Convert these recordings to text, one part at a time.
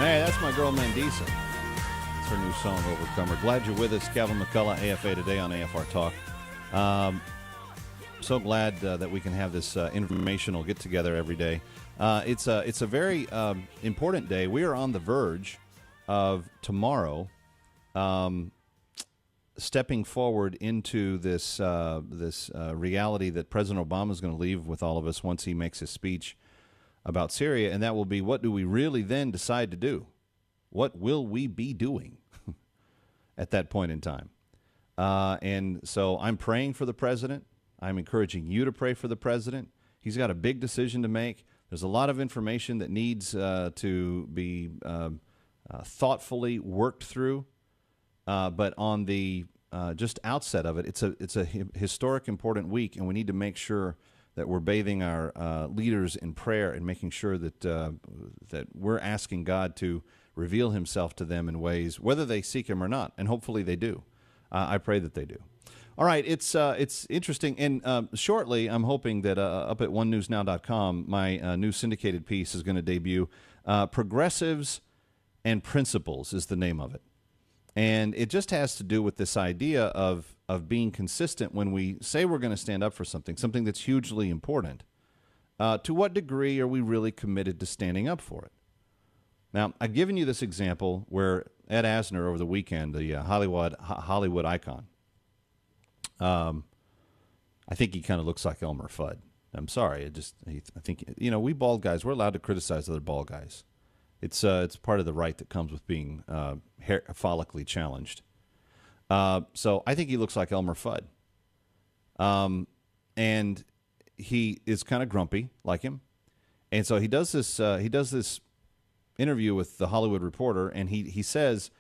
Hey, that's my girl Mandisa. That's her new song, Overcomer. Glad you're with us. Kevin McCullough, AFA Today on AFR Talk. So glad that we can have this informational get-together every day. It's a very important day. We are on the verge of tomorrow stepping forward into this reality that President Obama is going to leave with all of us once he makes his speech about Syria, and that will be, what do we really then decide to do? What will we be doing at that point in time? And so I'm praying for the president. I'm encouraging you to pray for the president. He's got a big decision to make. There's a lot of information that needs to be thoughtfully worked through. But on the just outset of it, it's a historic, important week, and we need to make sure that we're bathing our leaders in prayer and making sure that that we're asking God to reveal himself to them in ways, whether they seek him or not, and hopefully they do. I pray that they do. All right, it's interesting, and shortly I'm hoping that up at onenewsnow.com, my new syndicated piece is going to debut. Progressives and Principles is the name of it. And it just has to do with this idea of being consistent when we say we're going to stand up for something that's hugely important. To what degree are we really committed to standing up for it? Now, I've given you this example where Ed Asner over the weekend, the Hollywood icon, I think he kind of looks like Elmer Fudd. I'm sorry. I think, we bald guys, we're allowed to criticize other bald guys. It's part of the right that comes with being follically challenged. So I think he looks like Elmer Fudd. And he is kind of grumpy like him. And so he does this interview with the Hollywood Reporter, and he says,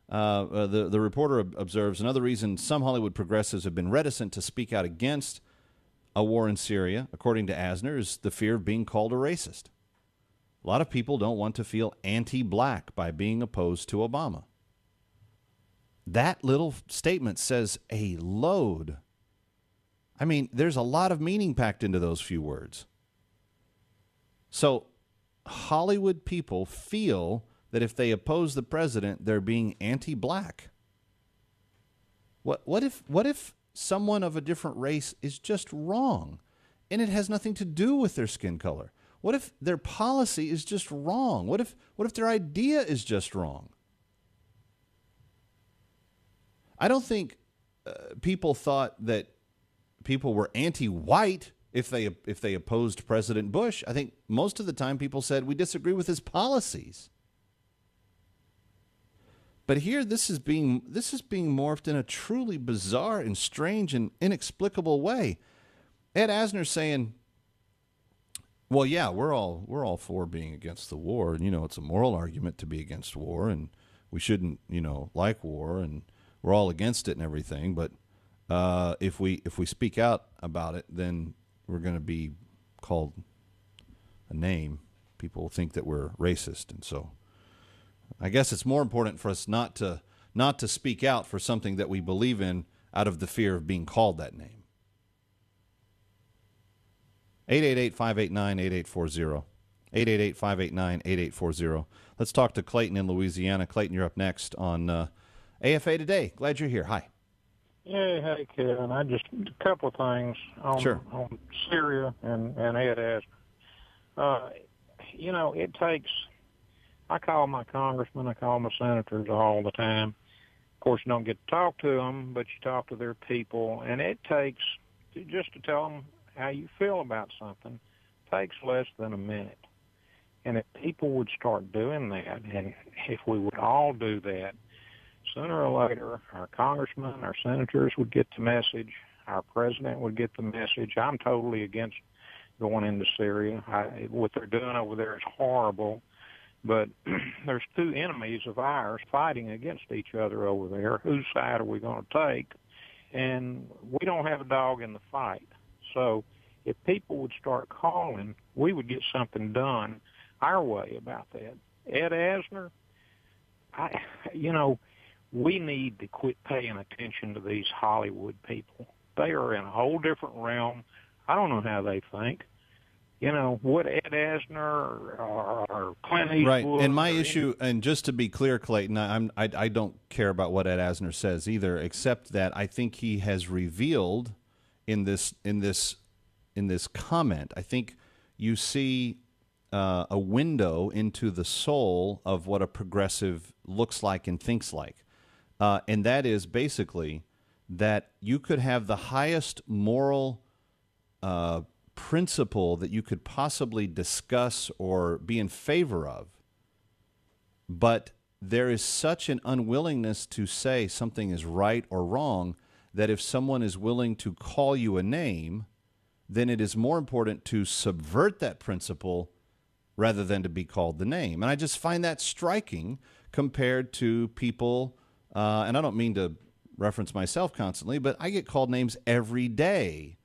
the reporter observes, another reason some Hollywood progressives have been reticent to speak out against a war in Syria, according to Asner, is the fear of being called a racist. A lot of people don't want to feel anti-black by being opposed to Obama. That little statement says a load. I mean, there's a lot of meaning packed into those few words. So Hollywood people feel that if they oppose the president, they're being anti-black. What if someone of a different race is just wrong, and it has nothing to do with their skin color? What if their policy is just wrong? What if their idea is just wrong? I don't think people thought that people were anti-white if they opposed President Bush. I think most of the time people said we disagree with his policies. But here, this is being morphed in a truly bizarre and strange and inexplicable way. Ed Asner saying, well, yeah, we're all for being against the war, and it's a moral argument to be against war, and we shouldn't like war, and we're all against it and everything. But if we speak out about it, then we're going to be called a name. People think that we're racist, and so I guess it's more important for us not to speak out for something that we believe in out of the fear of being called that name. 888-589-8840. 888-589-8840. Let's talk to Clayton in Louisiana. Clayton, you're up next on AFA Today. Glad you're here. Hi. Yeah, hey, Kevin. A couple of things on Syria and Ed Asner. It takes, I call my congressmen, I call my senators all the time. Of course, you don't get to talk to them, but you talk to their people, and it takes, just to tell them how you feel about something, takes less than a minute. And if people would start doing that, and if we would all do that, sooner or later, our congressmen, our senators would get the message, our president would get the message. I'm totally against going into Syria. What they're doing over there is horrible, but there's two enemies of ours fighting against each other over there. Whose side are we going to take? And we don't have a dog in the fight. So if people would start calling, we would get something done our way about that. Ed Asner, we need to quit paying attention to these Hollywood people. They are in a whole different realm. I don't know how they think. would Ed Asner or Clint Eastwood? Right, and my issue, and just to be clear, Clayton, I don't care about what Ed Asner says either, except that I think he has revealed in this comment, I think you see a window into the soul of what a progressive looks like and thinks like, and that is basically that you could have the highest moral principle that you could possibly discuss or be in favor of, but there is such an unwillingness to say something is right or wrong that if someone is willing to call you a name, then it is more important to subvert that principle rather than to be called the name. And I just find that striking compared to people, and I don't mean to reference myself constantly, but I get called names every day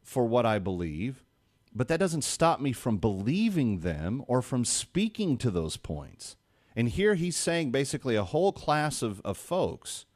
for what I believe, but that doesn't stop me from believing them or from speaking to those points. And here he's saying basically a whole class of folks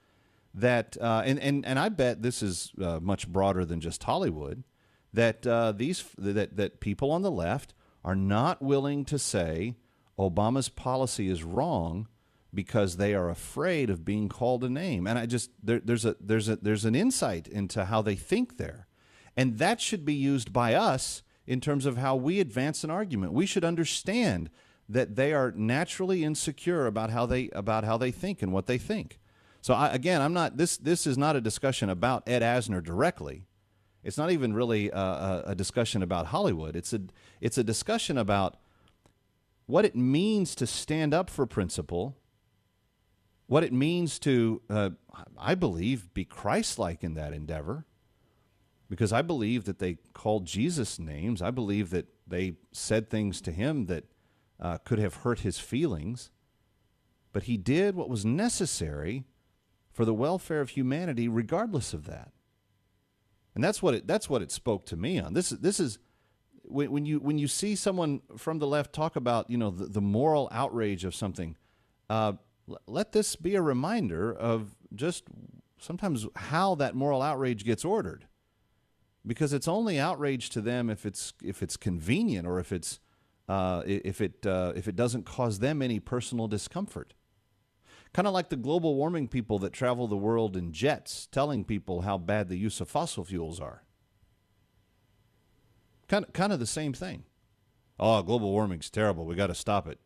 that, and I bet this is much broader than just Hollywood, that that people on the left are not willing to say Obama's policy is wrong because they are afraid of being called a name. And I just there's an insight into how they think there. And that should be used by us in terms of how we advance an argument. We should understand that they are naturally insecure about how they think and what they think. So I'm not. This is not a discussion about Ed Asner directly. It's not even really a discussion about Hollywood. It's a discussion about what it means to stand up for principle, what it means to, I believe, be Christ-like in that endeavor. Because I believe that they called Jesus names. I believe that they said things to him that could have hurt his feelings. But he did what was necessary for the welfare of humanity regardless of that. And that's what it spoke to me on. This is when you see someone from the left talk about the moral outrage of something, let this be a reminder of just sometimes how that moral outrage gets ordered. Because it's only outrage to them if it's convenient or if it doesn't cause them any personal discomfort. Kind of like the global warming people that travel the world in jets, telling people how bad the use of fossil fuels are. Kind of the same thing. Oh, global warming's terrible. We got to stop it.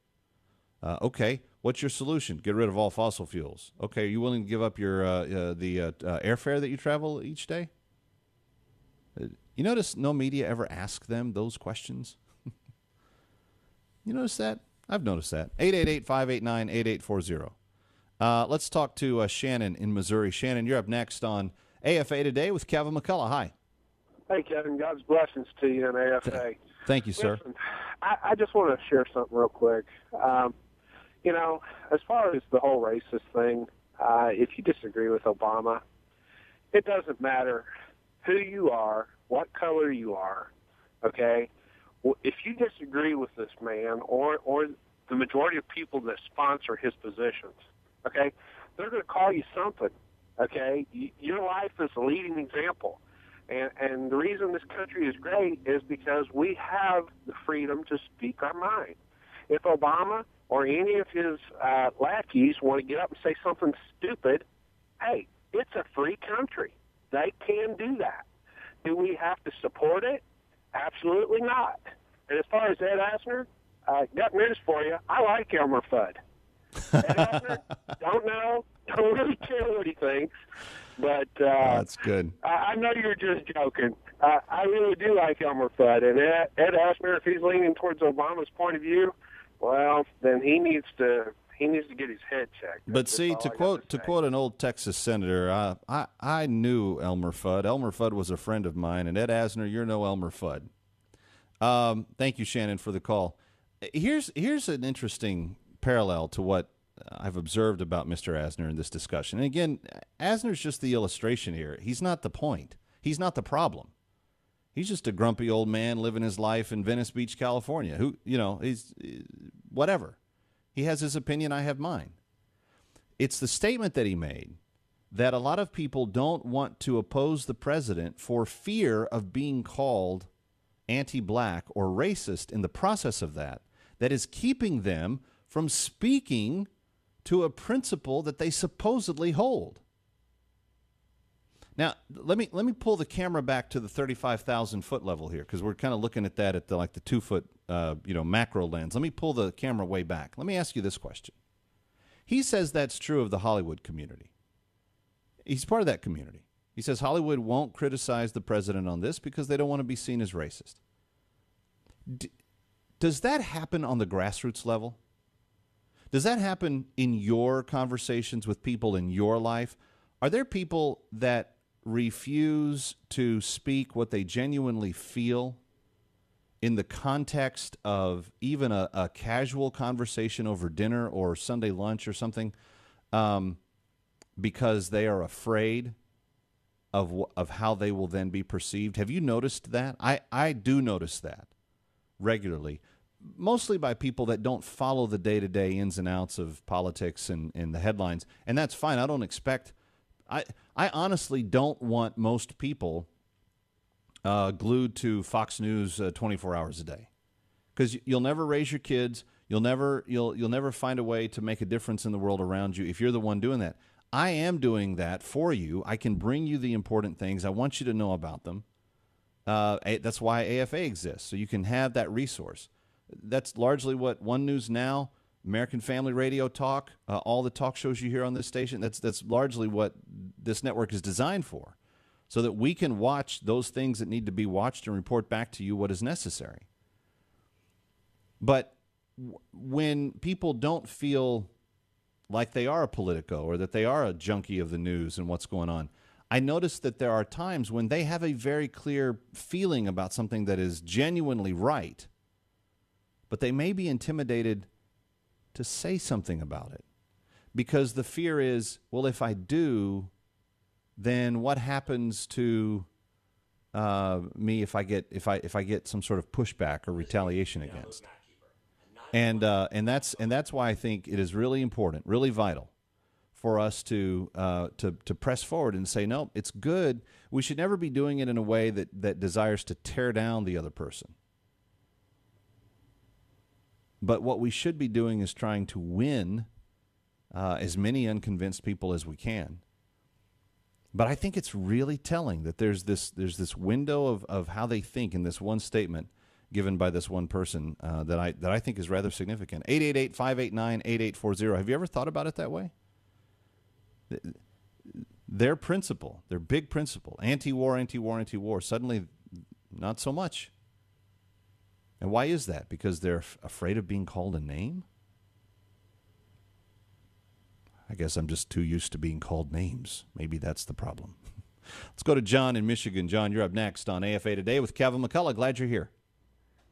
Okay, what's your solution? Get rid of all fossil fuels. Okay, are you willing to give up your airfare that you travel each day? You notice no media ever ask them those questions? You notice that? I've noticed that. 888-589-8840. Let's talk to Shannon in Missouri. Shannon, you're up next on AFA Today with Kevin McCullough. Hi. Hey, Kevin. God's blessings to you in AFA. Thank you, sir. Listen, I just want to share something real quick. As far as the whole racist thing, if you disagree with Obama, it doesn't matter who you are, what color you are, okay? Well, if you disagree with this man or the majority of people that sponsor his positions, okay, they're going to call you something, okay? Your life is a leading example. And the reason this country is great is because we have the freedom to speak our mind. If Obama or any of his lackeys want to get up and say something stupid, hey, it's a free country. They can do that. Do we have to support it? Absolutely not. And as far as Ed Asner, got news for you. I like Elmer Fudd. Ed Asner, don't know, don't really care what he thinks, but that's good. I know you're just joking. I really do like Elmer Fudd, and Ed Asner, if he's leaning towards Obama's point of view, well, then he needs to get his head checked. But see, to quote an old Texas senator, I knew Elmer Fudd. Elmer Fudd was a friend of mine, and Ed Asner, you're no Elmer Fudd. Thank you, Shannon, for the call. Here's an interesting parallel to what I've observed about Mr. Asner in this discussion. And again, Asner's just the illustration here. He's not the point. He's not the problem. He's just a grumpy old man living his life in Venice Beach, California, who, he's whatever. He has his opinion, I have mine. It's the statement that he made that a lot of people don't want to oppose the president for fear of being called anti-black or racist in the process of that is keeping them from speaking to a principle that they supposedly hold. Now, let me pull the camera back to the 35,000 foot level here, because we're kind of looking at that at the 2 foot macro lens. Let me pull the camera way back. Let me ask you this question. He says that's true of the Hollywood community. He's part of that community. He says Hollywood won't criticize the president on this because they don't want to be seen as racist. Does that happen on the grassroots level? Does that happen in your conversations with people in your life? Are there people that refuse to speak what they genuinely feel in the context of even a casual conversation over dinner or Sunday lunch or something, because they are afraid of how they will then be perceived? Have you noticed that? I do notice that regularly, mostly by people that don't follow the day-to-day ins and outs of politics and the headlines, and that's fine. I don't expect... I honestly don't want most people glued to Fox News 24 hours a day, because you'll never raise your kids. You'll never find a way to make a difference in the world around you if you're the one doing that. I am doing that for you. I can bring you the important things. I want you to know about them. That's why AFA exists, so you can have that resource. That's largely what One News Now, American Family Radio Talk, all the talk shows you hear on this station, that's largely what this network is designed for, so that we can watch those things that need to be watched and report back to you what is necessary. But when people don't feel like they are a Politico or that they are a junkie of the news and what's going on, I notice that there are times when they have a very clear feeling about something that is genuinely right, but they may be intimidated to say something about it, because the fear is, well, if I do, then what happens to me if I get some sort of pushback or retaliation against? And that's why I think it is really important, really vital, for us to press forward and say, no, it's good. We should never be doing it in a way that desires to tear down the other person. But what we should be doing is trying to win as many unconvinced people as we can. But I think it's really telling that there's this window of how they think in this one statement given by this one person that I think is rather significant. 888-589-8840. Have you ever thought about it that way? Their principle, their big principle, anti-war, anti-war, anti-war, suddenly not so much. And why is that? Because they're afraid of being called a name? I guess I'm just too used to being called names. Maybe that's the problem. Let's go to John in Michigan. John, you're up next on AFA Today with Kevin McCullough. Glad you're here.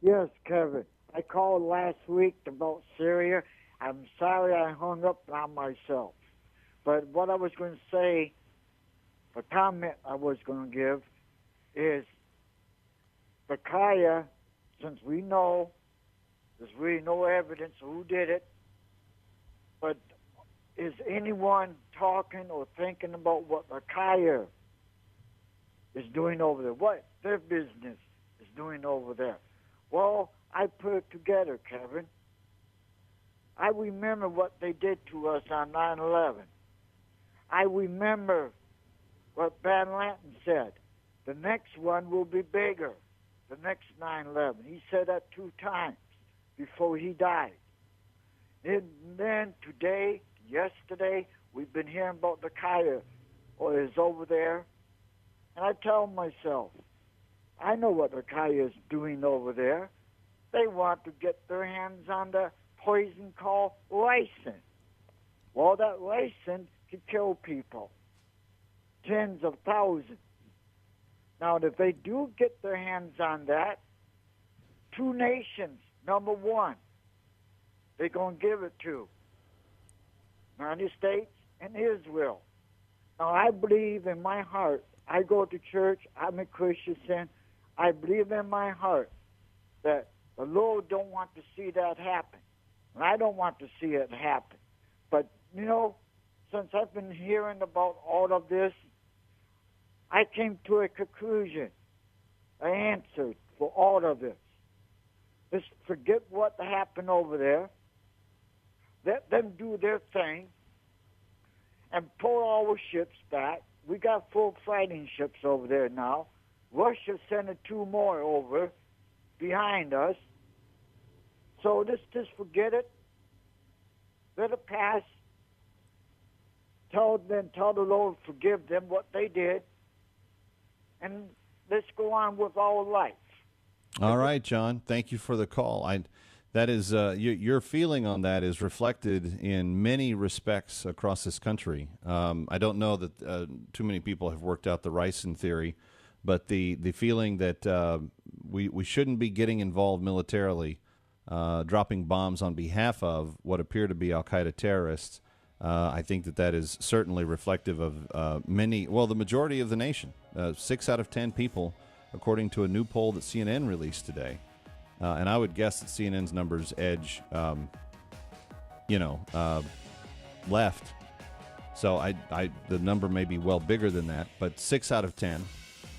Yes, Kevin. I called last week about Syria. I'm sorry I hung up on myself. But what I was going to say, the comment I was going to give is Bakaya, since we know there's really no evidence of who did it, but is anyone talking or thinking about what Bakaya is doing over there, what their business is doing over there? Well, I put it together, Kevin. I remember what they did to us on 9/11. I remember what Van Lanten said. The next one will be bigger. The next 9/11. He said that 2 times before he died. And then today, yesterday, we've been hearing about the Kaya or is over there. And I tell myself, I know what the Kaya is doing over there. They want to get their hands on the poison called ricin. Well, that ricin can kill people, tens of thousands. Now, if they do get their hands on that, 2 nations, number 1, they're going to give it to United States and Israel. Now, I believe in my heart, I go to church, I'm a Christian, I believe in my heart that the Lord don't want to see that happen. And I don't want to see it happen. But, you know, since I've been hearing about all of this, I came to a conclusion, an answer for for all of this. Let's forget what happened over there. Let them do their thing and pull our ships back. We got 4 fighting ships over there now. Russia sending 2 more over behind us. So let's just forget it. Let it pass. Tell the Lord forgive them what they did. And let's go on with our life. All right, John. Thank you for the call. That is your feeling on that is reflected in many respects across this country. I don't know that too many people have worked out the Ricin theory, but the feeling that we shouldn't be getting involved militarily, dropping bombs on behalf of what appear to be al-Qaeda terrorists, I think that is certainly reflective of the majority of the nation. 6 out of 10 people, according to a new poll that CNN released today. And I would guess that CNN's numbers edge, left. So the number may be well bigger than that. But 6 out of 10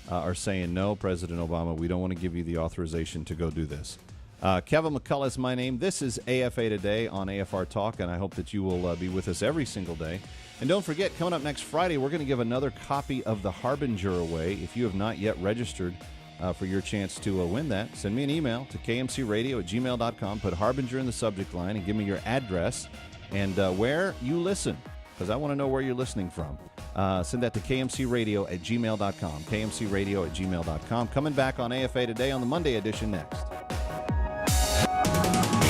are saying, no, President Obama, we don't want to give you the authorization to go do this. Kevin McCullough is my name. This is AFA Today on AFR Talk, and I hope that you will be with us every single day. And don't forget, coming up next Friday, we're going to give another copy of The Harbinger away. If you have not yet registered for your chance to win that, send me an email to kmcradio@gmail.com. Put Harbinger in the subject line and give me your address and where you listen, because I want to know where you're listening from. Send that to kmcradio@gmail.com, kmcradio@gmail.com. Coming back on AFA Today on the Monday edition next.